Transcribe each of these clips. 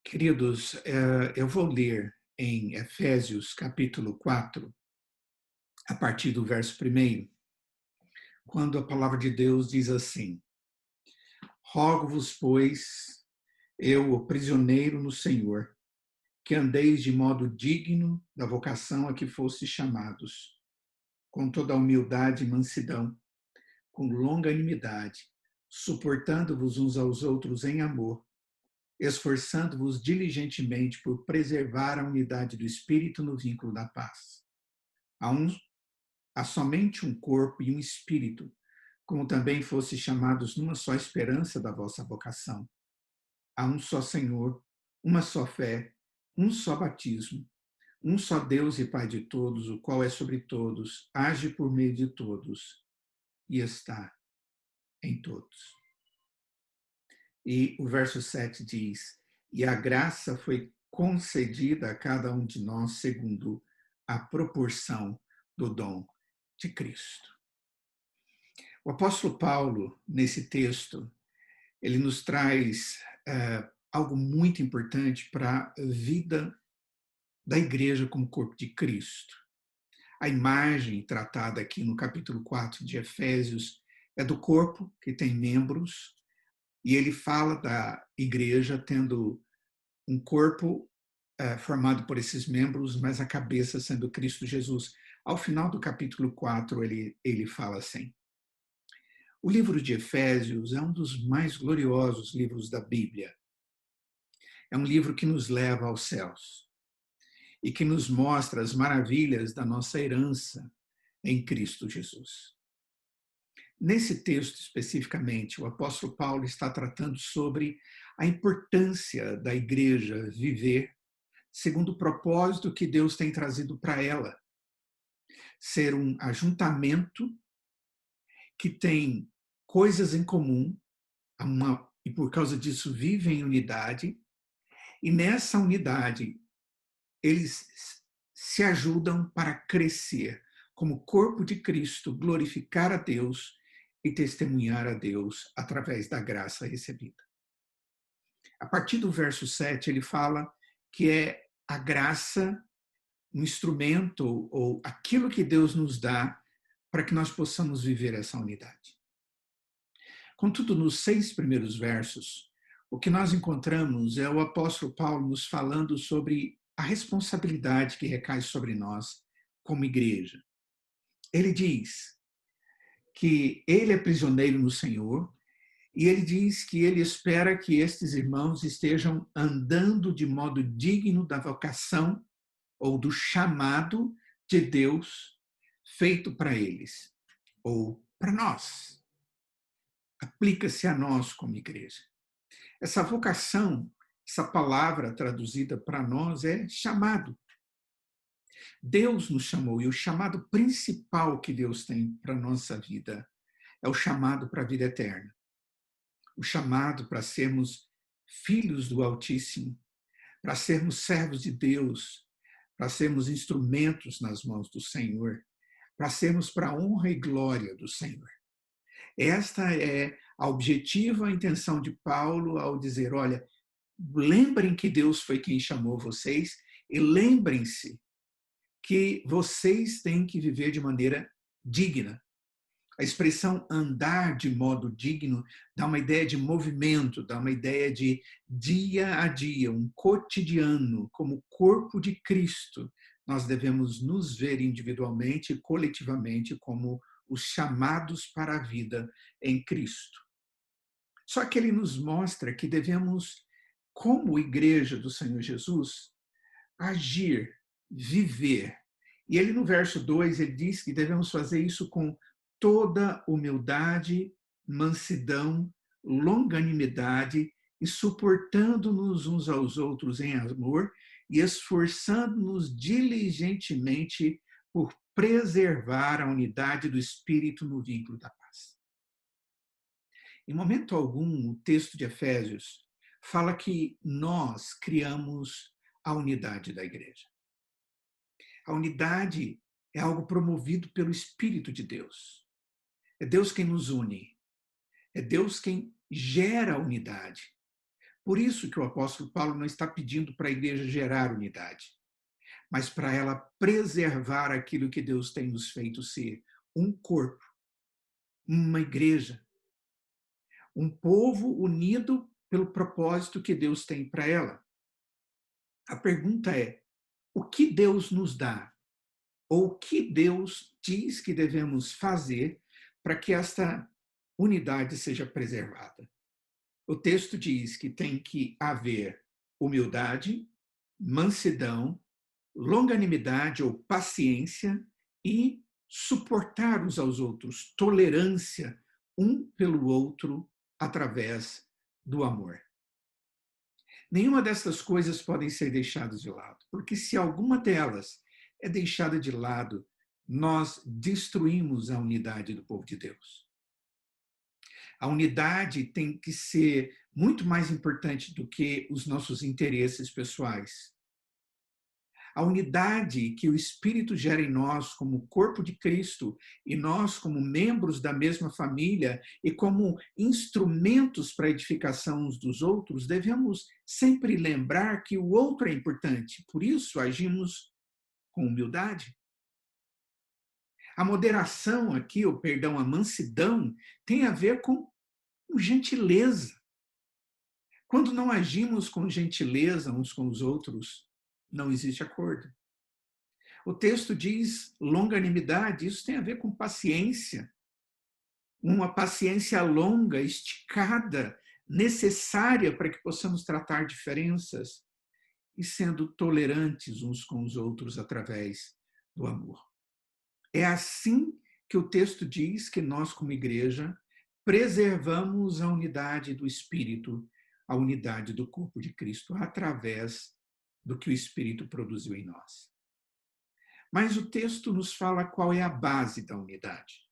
Queridos, eu vou ler em Efésios capítulo 4, a partir do verso 1, quando a palavra de Deus diz assim: Rogo-vos, pois, eu, o prisioneiro no Senhor, que andeis de modo digno da vocação a que fostes chamados, com toda a humildade e mansidão, com longanimidade, suportando-vos uns aos outros em amor, esforçando-vos diligentemente por preservar a unidade do Espírito no vínculo da paz. Há somente um corpo e um espírito, como também fosse chamados numa só esperança da vossa vocação. Há um só Senhor, uma só fé, um só batismo, um só Deus e Pai de todos, o qual é sobre todos, age por meio de todos e está em todos. E o verso 7 diz: E a graça foi concedida a cada um de nós segundo a proporção do dom de Cristo. O apóstolo Paulo, nesse texto, ele nos traz algo muito importante para a vida da igreja como corpo de Cristo. A imagem tratada aqui no capítulo 4 de Efésios é do corpo, que tem membros, e ele fala da igreja tendo um corpo formado por esses membros, mas a cabeça sendo Cristo Jesus. Ao final do capítulo 4, ele fala assim: O livro de Efésios é um dos mais gloriosos livros da Bíblia. É um livro que nos leva aos céus e que nos mostra as maravilhas da nossa herança em Cristo Jesus. Nesse texto especificamente, o apóstolo Paulo está tratando sobre a importância da igreja viver segundo o propósito que Deus tem trazido para ela. Ser um ajuntamento que tem coisas em comum, e por causa disso vivem em unidade, e nessa unidade eles se ajudam para crescer como corpo de Cristo, glorificar a Deus e testemunhar a Deus através da graça recebida. A partir do verso 7, ele fala que é a graça um instrumento ou aquilo que Deus nos dá para que nós possamos viver essa unidade. Contudo, nos 6 primeiros versos, o que nós encontramos é o apóstolo Paulo nos falando sobre a responsabilidade que recai sobre nós como igreja. Ele diz que ele é prisioneiro no Senhor e ele diz que ele espera que estes irmãos estejam andando de modo digno da vocação ou do chamado de Deus feito para eles, ou para nós. Aplica-se a nós como igreja. Essa vocação, essa palavra traduzida para nós é chamado. Deus nos chamou e o chamado principal que Deus tem para a nossa vida é o chamado para a vida eterna. O chamado para sermos filhos do Altíssimo, para sermos servos de Deus, para sermos instrumentos nas mãos do Senhor, para sermos para a honra e glória do Senhor. Esta é a objetiva intenção de Paulo ao dizer: olha, lembrem que Deus foi quem chamou vocês e lembrem-se que vocês têm que viver de maneira digna. A expressão andar de modo digno dá uma ideia de movimento, dá uma ideia de dia a dia, um cotidiano, como corpo de Cristo. Nós devemos nos ver individualmente e coletivamente como os chamados para a vida em Cristo. Só que ele nos mostra que devemos, como igreja do Senhor Jesus, agir, viver. E ele no verso 2, ele diz que devemos fazer isso com toda humildade, mansidão, longanimidade e suportando-nos uns aos outros em amor e esforçando-nos diligentemente por preservar a unidade do Espírito no vínculo da paz. Em momento algum, o texto de Efésios fala que nós criamos a unidade da igreja. A unidade é algo promovido pelo Espírito de Deus. É Deus quem nos une. É Deus quem gera a unidade, Por isso que o apóstolo Paulo não está pedindo para a igreja gerar unidade, mas para ela preservar aquilo que Deus tem nos feito ser, um corpo, uma igreja, um povo unido pelo propósito que Deus tem para ela. A pergunta é: o que Deus nos dá? Ou o que Deus diz que devemos fazer para que esta unidade seja preservada? O texto diz que tem que haver humildade, mansidão, longanimidade ou paciência e suportar uns aos outros, tolerância um pelo outro através do amor. Nenhuma dessas coisas podem ser deixadas de lado, porque se alguma delas é deixada de lado, nós destruímos a unidade do povo de Deus. A unidade tem que ser muito mais importante do que os nossos interesses pessoais. A unidade que o Espírito gera em nós como corpo de Cristo e nós como membros da mesma família e como instrumentos para a edificação uns dos outros, devemos sempre lembrar que o outro é importante, por isso agimos com humildade. A moderação aqui, o perdão, a mansidão, tem a ver com gentileza. Quando não agimos com gentileza uns com os outros, não existe acordo. O texto diz longanimidade, isso tem a ver com paciência. Uma paciência longa, esticada, necessária para que possamos tratar diferenças e sendo tolerantes uns com os outros através do amor. É assim que o texto diz que nós, como igreja, preservamos a unidade do Espírito, a unidade do corpo de Cristo, através do que o Espírito produziu em nós. Mas o texto nos fala qual é a base da unidade.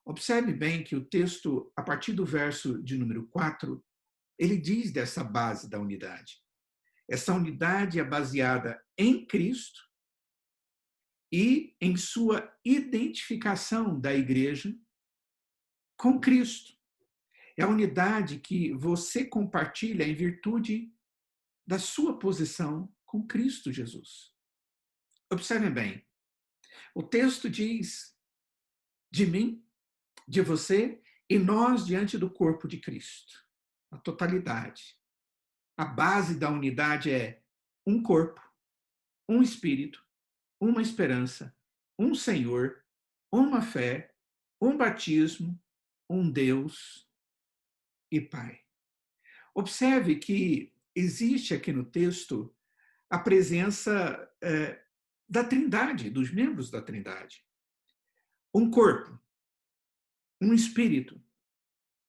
Observe bem que o texto, a partir do verso de número 4, ele diz dessa base da unidade. Essa unidade é baseada em Cristo e em sua identificação da igreja com Cristo. É a unidade que você compartilha em virtude da sua posição com Cristo Jesus. Observem bem, o texto diz de mim, de você e nós diante do corpo de Cristo. A totalidade. A base da unidade é um corpo, um espírito, uma esperança, um Senhor, uma fé, um batismo, um Deus e Pai. Observe que existe aqui no texto a presença da Trindade, dos membros da Trindade. Um corpo, um espírito,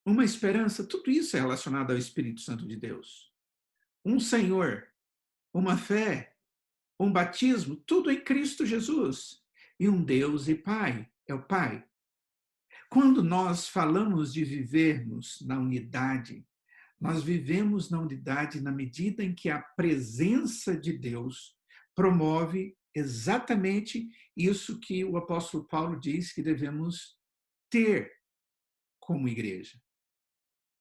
uma esperança, tudo isso é relacionado ao Espírito Santo de Deus. Um Senhor, uma fé, um batismo, tudo em Cristo Jesus. E um Deus e Pai, é o Pai. Quando nós falamos de vivermos na unidade, nós vivemos na unidade na medida em que a presença de Deus promove exatamente isso que o apóstolo Paulo diz que devemos ter como igreja.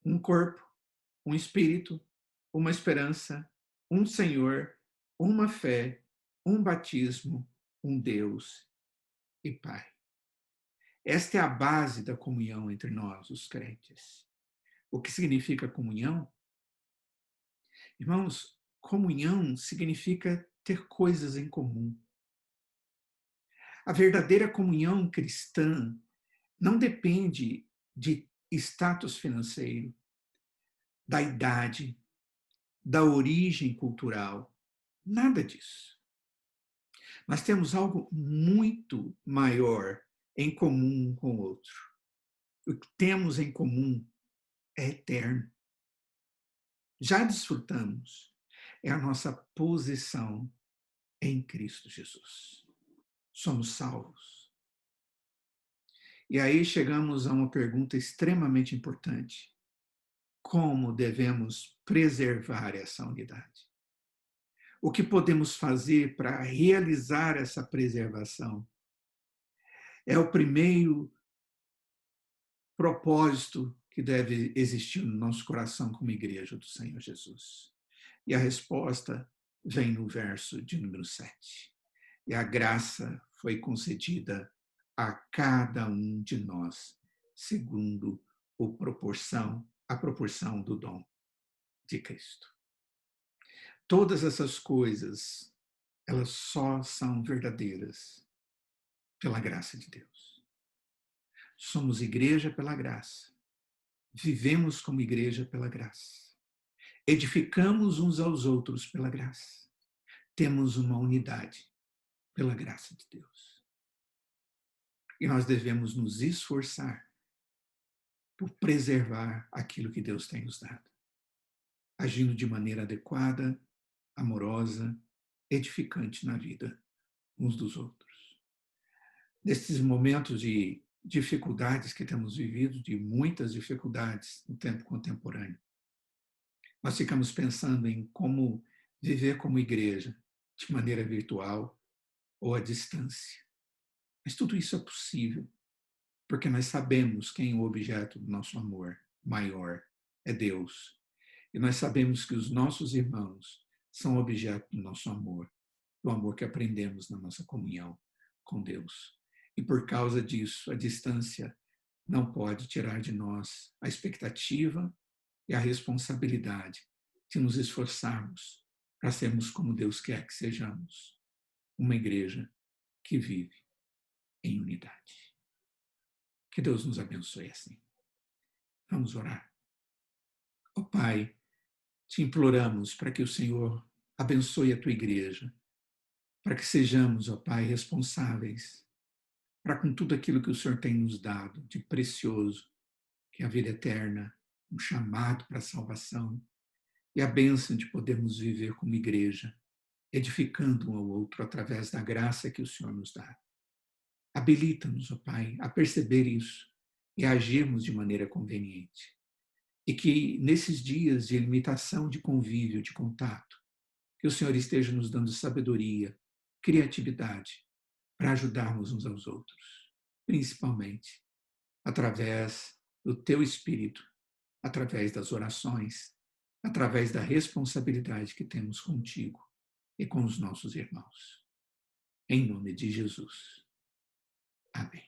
Um corpo, um espírito, uma esperança, um Senhor, uma fé, um batismo, um Deus e Pai. Esta é a base da comunhão entre nós, os crentes. O que significa comunhão? Irmãos, comunhão significa ter coisas em comum. A verdadeira comunhão cristã não depende de status financeiro, da idade, da origem cultural, nada disso. Nós temos algo muito maior em comum um com o outro. O que temos em comum é eterno. Já desfrutamos. É a nossa posição em Cristo Jesus. Somos salvos. E aí chegamos a uma pergunta extremamente importante. Como devemos preservar essa unidade? O que podemos fazer para realizar essa preservação? É o primeiro propósito que deve existir no nosso coração como igreja do Senhor Jesus? E a resposta vem no verso de número 7. E a graça foi concedida a cada um de nós, segundo a proporção do dom de Cristo. Todas essas coisas, elas só são verdadeiras pela graça de Deus. Somos igreja pela graça. Vivemos como igreja pela graça. Edificamos uns aos outros pela graça. Temos uma unidade pela graça de Deus. E nós devemos nos esforçar por preservar aquilo que Deus tem nos dado, agindo de maneira adequada, amorosa, edificante na vida uns dos outros. Nesses momentos de dificuldades que temos vivido, de muitas dificuldades no tempo contemporâneo, nós ficamos pensando em como viver como igreja, de maneira virtual ou à distância. Mas tudo isso é possível, porque nós sabemos quem é o objeto do nosso amor maior é Deus. E nós sabemos que os nossos irmãos são objeto do nosso amor, do amor que aprendemos na nossa comunhão com Deus. E por causa disso, a distância não pode tirar de nós a expectativa e a responsabilidade de nos esforçarmos para sermos como Deus quer que sejamos, uma igreja que vive em unidade. Que Deus nos abençoe assim. Vamos orar. Ó Pai, te imploramos para que o Senhor abençoe a tua igreja, para que sejamos, ó Pai, responsáveis para com tudo aquilo que o Senhor tem nos dado de precioso, que é a vida eterna, um chamado para a salvação e a bênção de podermos viver como igreja, edificando um ao outro através da graça que o Senhor nos dá. Habilita-nos, ó Pai, a perceber isso e a agirmos de maneira conveniente. E que nesses dias de limitação de convívio, de contato, que o Senhor esteja nos dando sabedoria, criatividade, para ajudarmos uns aos outros, principalmente através do teu Espírito, através das orações, através da responsabilidade que temos contigo e com os nossos irmãos. Em nome de Jesus. Amém.